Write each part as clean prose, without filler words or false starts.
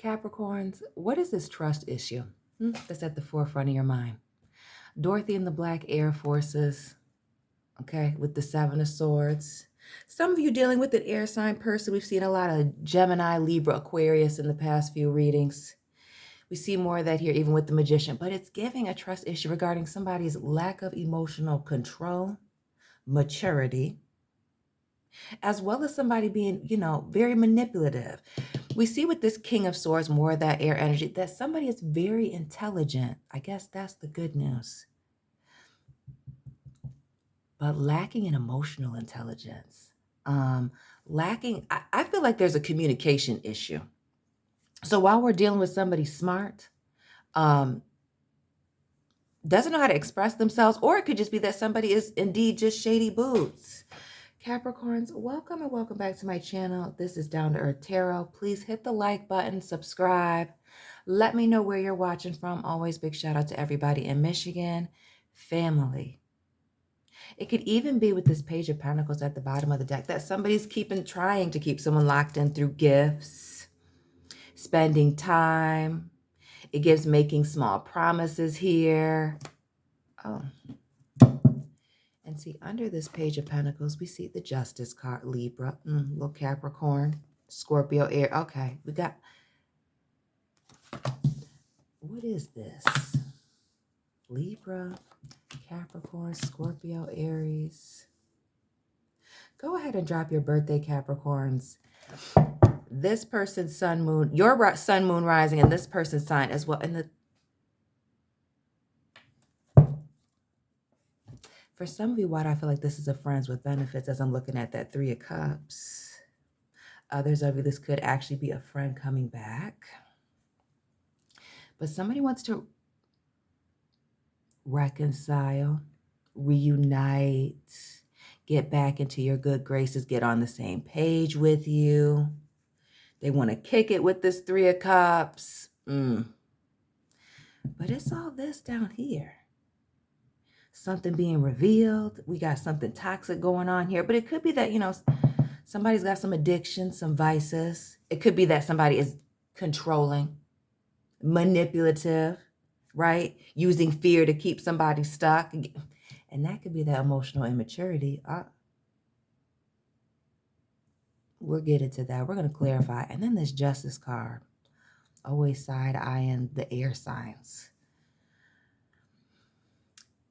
Capricorns, what is this trust issue that's at the forefront of your mind? Dorothy and the Black Air Forces, okay, with the Seven of Swords. Some of you dealing with an air sign person. We've seen a lot of Gemini, Libra, Aquarius in the past few readings. We see more of that here, even with the Magician, but it's giving a trust issue regarding somebody's lack of emotional control, maturity, as well as somebody being, very manipulative. We see with this King of Swords, more of that air energy, that somebody is very intelligent. I guess that's the good news. But lacking in emotional intelligence. I feel like there's a communication issue. So while we're dealing with somebody smart, doesn't know how to express themselves, or it could just be that somebody is indeed just shady boots. Capricorns, welcome and welcome back to my channel. This is Down to Earth Tarot. Please hit the like button, subscribe. Let me know where you're watching from. Always big shout out to everybody in Michigan. Family. It could even be with this Page of Pentacles at the bottom of the deck that somebody's trying to keep someone locked in through gifts, spending time. It gives making small promises here. Oh. And see, under this Page of Pentacles, we see the Justice card, Libra, little Capricorn, Scorpio, air. Okay, we got, what is this? Libra, Capricorn, Scorpio, Aries. Go ahead and drop your birthday, Capricorns. This person's sun, moon, your sun, moon, rising, and this person's sign as well. And for some of you, why do I feel like this is a friends with benefits as I'm looking at that Three of Cups? Others of you, this could actually be a friend coming back. But somebody wants to reconcile, reunite, get back into your good graces, get on the same page with you. They want to kick it with this Three of Cups. But it's all this down here. Something being revealed. We got something toxic going on here. But it could be that, somebody's got some addiction, some vices. It could be that somebody is controlling, manipulative, right? Using fear to keep somebody stuck. And that could be that emotional immaturity. We'll get into that. We're going to clarify. And then this Justice card. Always side-eyeing the air signs.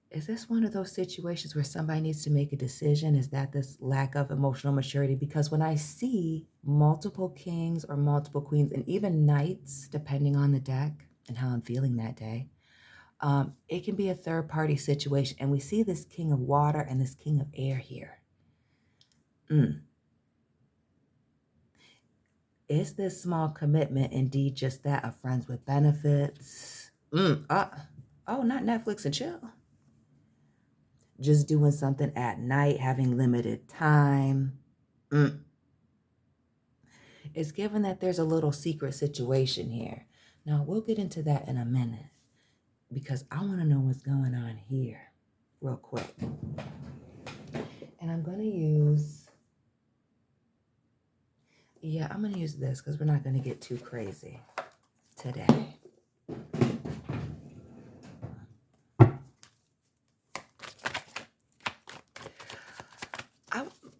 Is this one of those situations where somebody needs to make a decision? Is that this lack of emotional maturity? Because when I see multiple kings or multiple queens and even knights, depending on the deck and how I'm feeling that day, it can be a third-party situation. And we see this King of Water and this King of Air here. Is this small commitment indeed just that, of friends with benefits? Not Netflix and chill. Just doing something at night, having limited time. It's given that there's a little secret situation here. Now, we'll get into that in a minute because I want to know what's going on here real quick. And I'm going to use... I'm going to use this because we're not going to get too crazy today.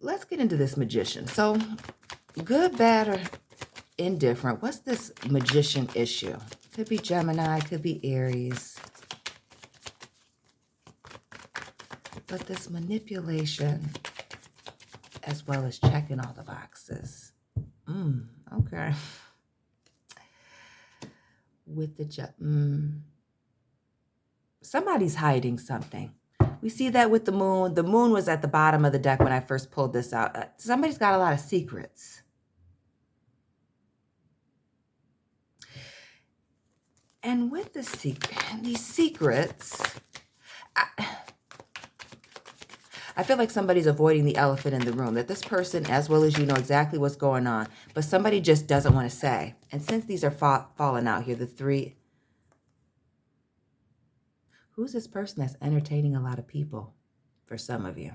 Let's get into this Magician. So, good, bad, or indifferent. What's this Magician issue? Could be Gemini, could be Aries. But this manipulation, as well as checking all the boxes. Okay. With the somebody's hiding something. We see that with the moon. The moon was at the bottom of the deck when I first pulled this out. Somebody's got a lot of secrets. And with these secrets, I feel like somebody's avoiding the elephant in the room. That this person, as well as you, know exactly what's going on. But somebody just doesn't want to say. And since these are falling out here, the three... Who's this person that's entertaining a lot of people for some of you?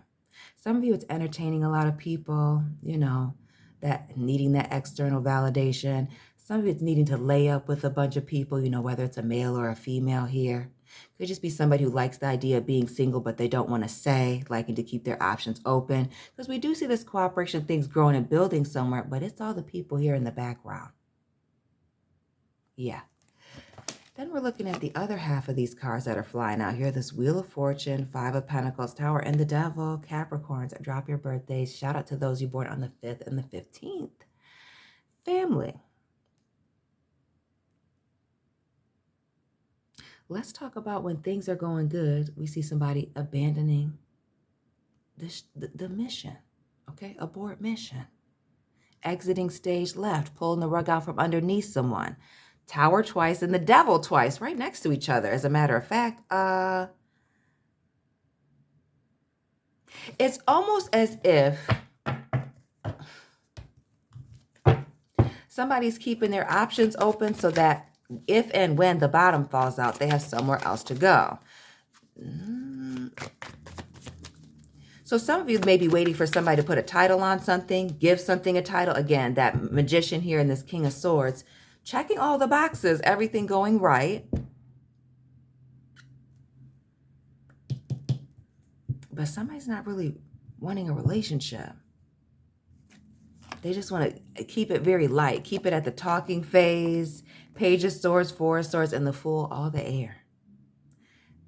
Some of you, it's entertaining a lot of people, that needing that external validation. Some of it's needing to lay up with a bunch of people, whether it's a male or a female here. Could just be somebody who likes the idea of being single, but they don't want to say, liking to keep their options open. Because we do see this cooperation things growing and building somewhere, but it's all the people here in the background. Yeah. Then we're looking at the other half of these cards that are flying out here. This Wheel of Fortune, Five of Pentacles, Tower, and the Devil. Capricorns, drop your birthdays. Shout out to those you born on the 5th and the 15th. Family. Let's talk about when things are going good. We see somebody abandoning the mission. Okay, abort mission. Exiting stage left, pulling the rug out from underneath someone. Tower twice and the Devil twice, right next to each other. As a matter of fact, it's almost as if somebody's keeping their options open so that if and when the bottom falls out, they have somewhere else to go. So some of you may be waiting for somebody to put a title on something, give something a title. Again, that Magician here and this King of Swords, checking all the boxes, everything going right. But somebody's not really wanting a relationship. They just want to keep it very light. Keep it at the talking phase. Page of Swords, Four of Swords, and the Fool, all the air.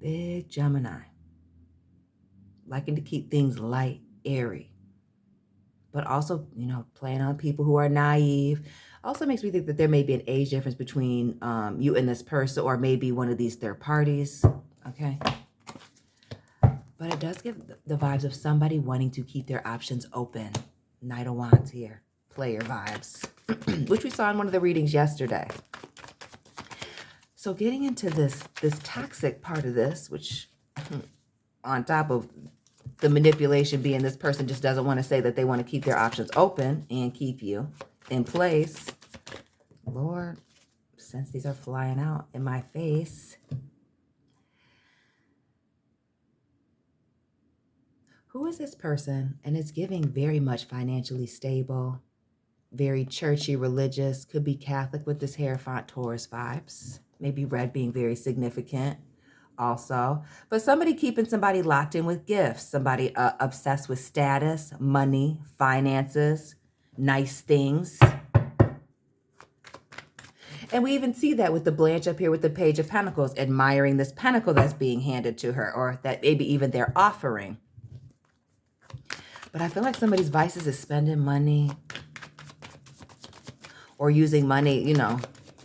Big Gemini. Liking to keep things light, airy. But also, playing on people who are naive. Also makes me think that there may be an age difference between you and this person, or maybe one of these third parties. Okay. But it does give the vibes of somebody wanting to keep their options open. Knight of Wands here. Player vibes. Which we saw in one of the readings yesterday. So getting into this toxic part of this, which on top of the manipulation being this person just doesn't want to say that they want to keep their options open and keep you in place. Lord, since these are flying out in my face. Who is this person? And it's giving very much financially stable, very churchy, religious, could be Catholic with this Hierophant Taurus vibes. Maybe red being very significant also. But somebody keeping somebody locked in with gifts. Somebody obsessed with status, money, finances, nice things. And we even see that with the Blanche up here with the Page of Pentacles, admiring this pentacle that's being handed to her, or that maybe even they're offering. But I feel like somebody's vices is spending money or using money,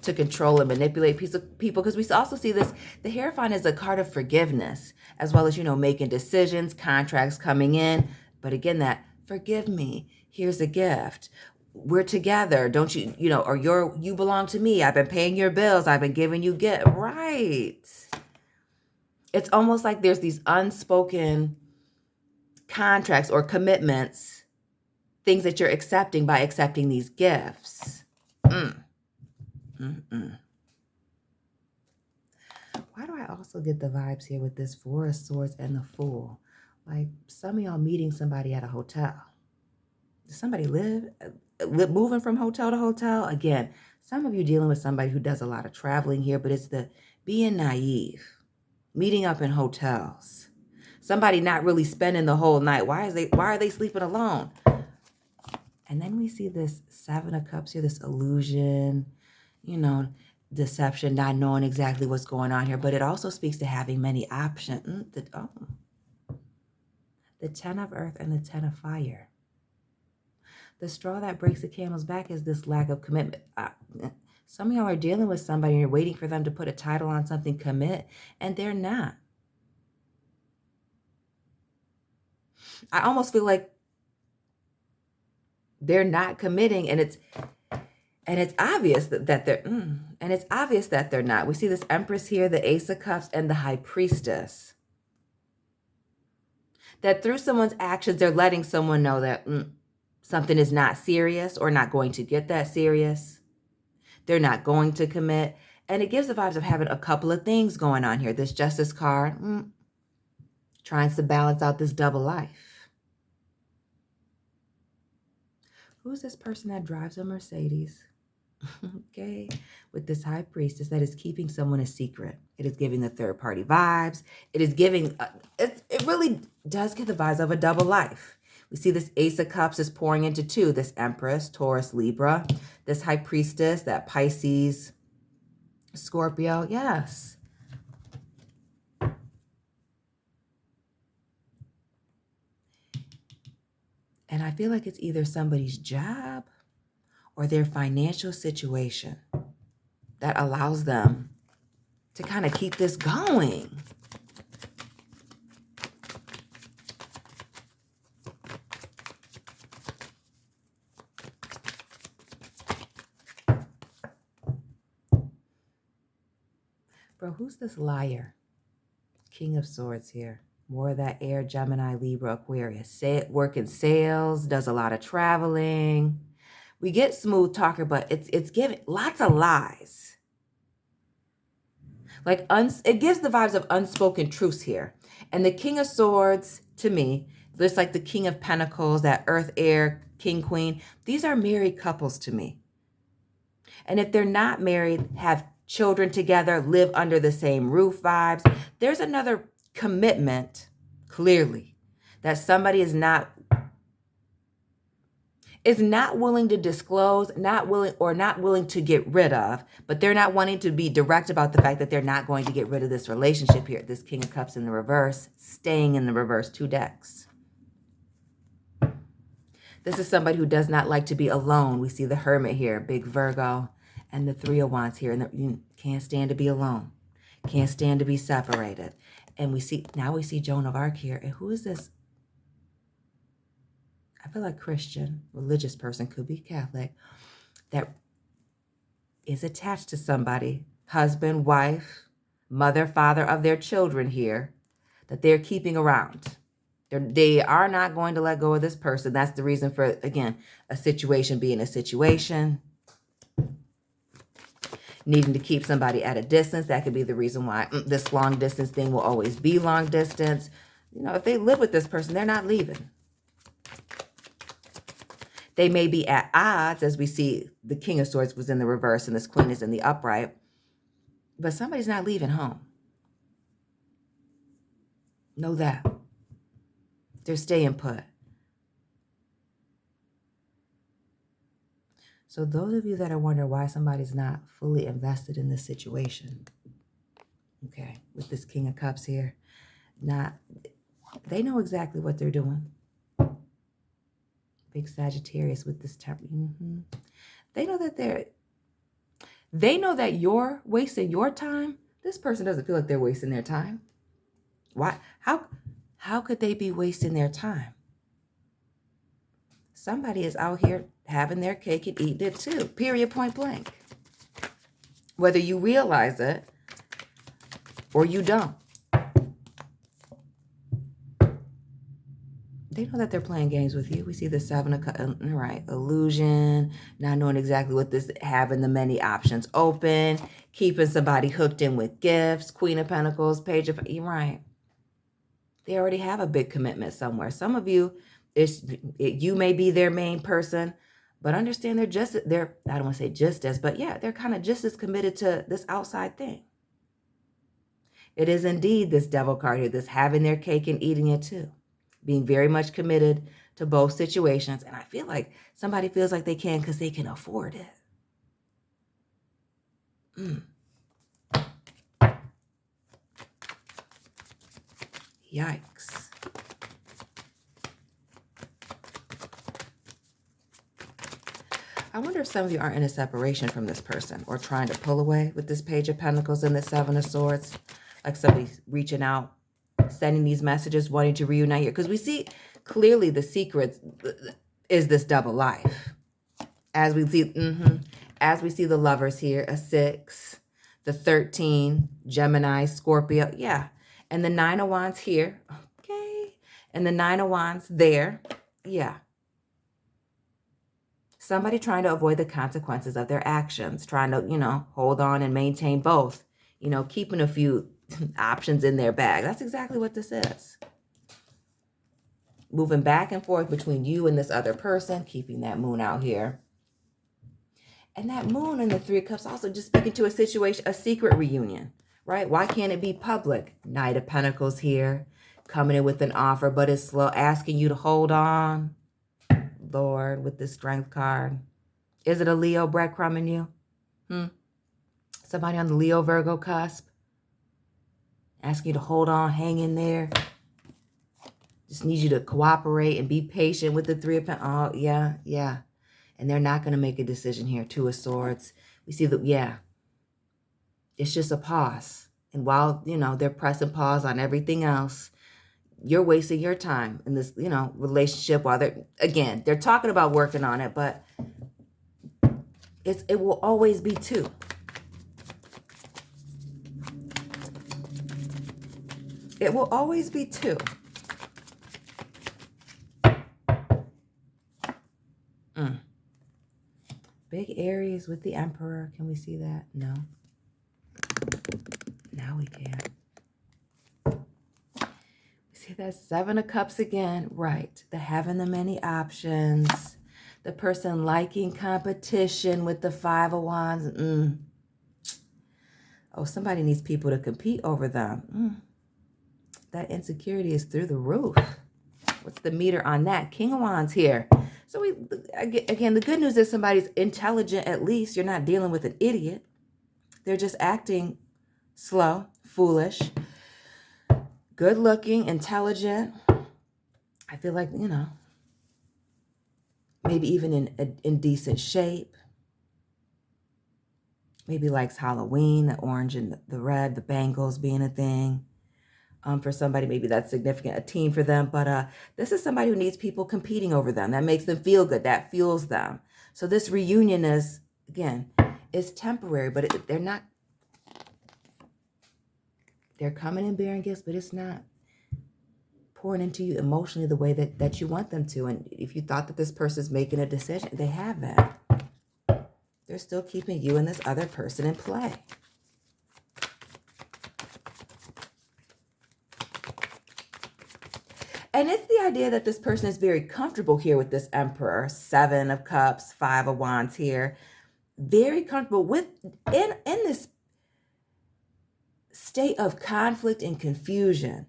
to control and manipulate people. Because we also see this, the Hierophant is a card of forgiveness, as well as, making decisions, contracts coming in. But again, that forgive me, here's a gift. We're together, don't you, or you belong to me. I've been paying your bills. I've been giving you gifts. Right. It's almost like there's these unspoken contracts or commitments, things that you're accepting by accepting these gifts. Why do I also get the vibes here with this Four of Swords and the Fool? Like some of y'all meeting somebody at a hotel. Does somebody live moving from hotel to hotel? Again, some of you dealing with somebody who does a lot of traveling here, but it's the being naive, meeting up in hotels. Somebody not really spending the whole night. Why are they sleeping alone? And then we see this Seven of Cups here, this illusion, deception, not knowing exactly what's going on here. But it also speaks to having many options. The Ten of Earth and the Ten of Fire. The straw that breaks the camel's back is this lack of commitment. Some of y'all are dealing with somebody and you're waiting for them to put a title on something, commit, and they're not. I almost feel like they're not committing, and it's obvious that they're and it's obvious that they're not. We see this Empress here, the Ace of Cups, and the High Priestess. That through someone's actions, they're letting someone know that something is not serious or not going to get that serious. They're not going to commit. And it gives the vibes of having a couple of things going on here. This Justice card, trying to balance out this double life. Who's this person that drives a Mercedes? Okay, with this high priestess that is keeping someone a secret. It is giving the third party vibes. It is giving, it really does give the vibes of a double life. We see this Ace of Cups is pouring into two, this Empress, Taurus, Libra, this high priestess, that Pisces, Scorpio. Yes. And I feel like it's either somebody's job or their financial situation that allows them to kind of keep this going. Bro, who's this liar? King of Swords here. More of that air, Gemini, Libra, Aquarius. Work in sales, does a lot of traveling. We get smooth talker, but it's giving lots of lies. Like it gives the vibes of unspoken truths here. And the King of Swords, to me, just like the King of Pentacles, that Earth, Air, King, Queen, these are married couples to me. And if they're not married, have children together, live under the same roof vibes, there's another commitment, clearly, that somebody is not willing to disclose, not willing to get rid of, but they're not wanting to be direct about the fact that they're not going to get rid of this relationship here. This King of Cups in the reverse, staying in the reverse, 2 decks. This is somebody who does not like to be alone. We see the Hermit here, big Virgo, and the 3 of Wands here. And you can't stand to be alone. Can't stand to be separated. And we see Joan of Arc here. And who is this? I feel like Christian, religious person, could be Catholic, that is attached to somebody, husband, wife, mother, father of their children here, that they're keeping around. They are not going to let go of this person. That's the reason for, again, a situation being a situation. Needing to keep somebody at a distance. That could be the reason why this long distance thing will always be long distance. You know, if they live with this person, they're not leaving. They may be at odds, as we see the King of Swords was in the reverse and this Queen is in the upright. But somebody's not leaving home. Know that. They're staying put. So those of you that are wondering why somebody's not fully invested in this situation, okay, with this King of Cups here, they know exactly what they're doing. Big Sagittarius with this They know that you're wasting your time. This person doesn't feel like they're wasting their time. Why? How could they be wasting their time? Somebody is out here having their cake and eating it too. Period, point blank. Whether you realize it or you don't. They know that they're playing games with you. We see the 7 of Cups, right? Illusion, not knowing exactly what this, having the many options open, keeping somebody hooked in with gifts, Queen of Pentacles, Page of, you're right. They already have a big commitment somewhere. Some of you, you may be their main person, but understand I don't want to say just as, but yeah, they're kind of just as committed to this outside thing. It is indeed this Devil card here, this having their cake and eating it too. Being very much committed to both situations. And I feel like somebody feels like they can because they can afford it. Yikes. I wonder if some of you are in a separation from this person or trying to pull away with this Page of Pentacles and the 7 of Swords. Like somebody's reaching out, sending these messages, wanting to reunite here. Because we see clearly the secret is this double life. As we see, the Lovers here, a 6, the 13, Gemini, Scorpio, yeah. And the 9 of Wands here, okay. And the 9 of Wands there, yeah. Somebody trying to avoid the consequences of their actions, trying to, hold on and maintain both, keeping a few options in their bag. That's exactly what this is. Moving back and forth between you and this other person, keeping that Moon out here. And that moon in the Three of Cups also just speaking to a situation, a secret reunion, right? Why can't it be public? Knight of Pentacles here, coming in with an offer, but it's slow, asking you to hold on. Lord, with the Strength card. Is it a Leo breadcrumbing you? Somebody on the Leo Virgo cusp? Asking you to hold on, hang in there. Just need you to cooperate and be patient with the Three of Pentacles. Oh, yeah. And they're not going to make a decision here. Two of Swords. We see that, it's just a pause. And while, they're pressing pause on everything else, you're wasting your time in this, relationship while they're talking about working on it, but it will always be two. It will always be two. Big Aries with the Emperor. Can we see that? No. Now we can. We see that Seven of Cups again. Right. The having the many options. The person liking competition with the Five of Wands. Oh, somebody needs people to compete over them. That insecurity is through the roof. What's the meter on that? King of Wands here. So again, the good news is somebody's intelligent at least. You're not dealing with an idiot. They're just acting slow, foolish, good looking, intelligent. I feel like, maybe even in decent shape. Maybe likes Halloween, the orange and the red, the bangles being a thing. For somebody, maybe that's significant, a teen for them. But this is somebody who needs people competing over them. That makes them feel good. That fuels them. So this reunion is temporary, but they're not. They're coming and bearing gifts, but it's not pouring into you emotionally the way that you want them to. And if you thought that this person's making a decision, they haven't. They're still keeping you and this other person in play. And it's the idea that this person is very comfortable here with this Emperor, Seven of Cups, Five of Wands here. Very comfortable in this state of conflict and confusion.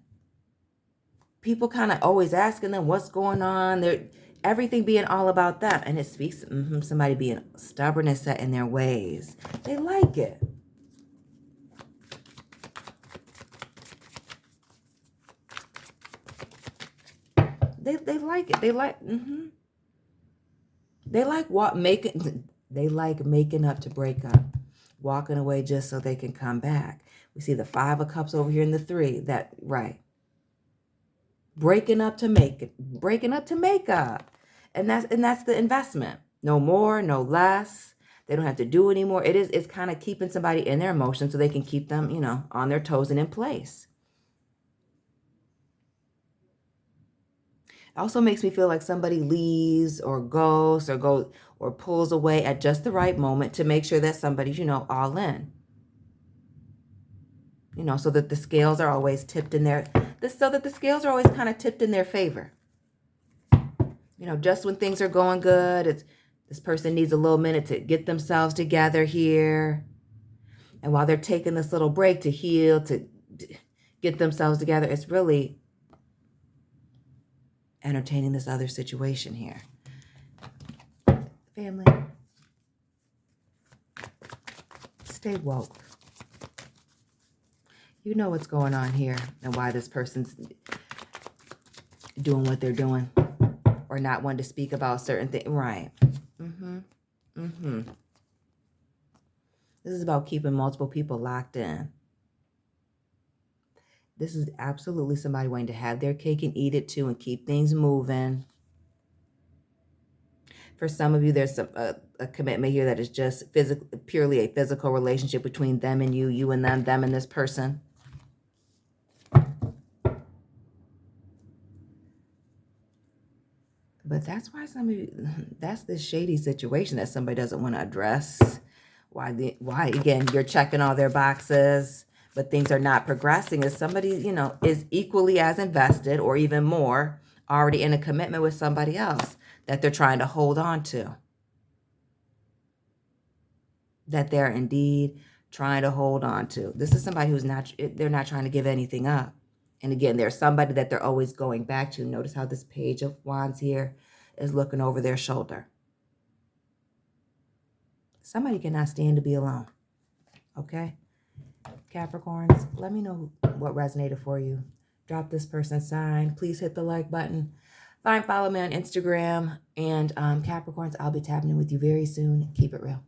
People kind of always asking them what's going on. Everything being all about them. And it speaks somebody being stubborn and set in their ways. They like it. They like it. They like making up to break up, walking away just so they can come back. We see the Five of Cups over here in the Three. Breaking up to make up, and that's the investment. No more, no less. They don't have to do anymore. It's kind of keeping somebody in their emotions so they can keep them, on their toes and in place. It also makes me feel like somebody leaves or goes or pulls away at just the right moment to make sure that somebody's, all in. So that the scales are always tipped in their, so that the scales are always kind of tipped in their favor. Just when things are going good, this person needs a little minute to get themselves together here. And while they're taking this little break to heal, to get themselves together, it's really entertaining this other situation here. Family, stay woke. You know what's going on here and why this person's doing what they're doing or not wanting to speak about certain things. Right. This is about keeping multiple people locked in. This is absolutely somebody wanting to have their cake and eat it too and keep things moving. For some of you, there's a commitment here that is just purely a physical relationship between them and you and them and this person. But that's why that's this shady situation that somebody doesn't want to address. Why again, you're checking all their boxes, but things are not progressing, is somebody, is equally as invested or even more already in a commitment with somebody else that they're trying to hold on to. that they're indeed trying to hold on to. This is somebody who's not, they're not trying to give anything up. And again, there's somebody that they're always going back to. Notice how this Page of Wands here is looking over their shoulder. Somebody cannot stand to be alone. Okay? Capricorns, let me know what resonated for you. Drop this person's sign. Please hit the like button. Follow me on Instagram. And Capricorns, I'll be tapping in with you very soon. Keep it real.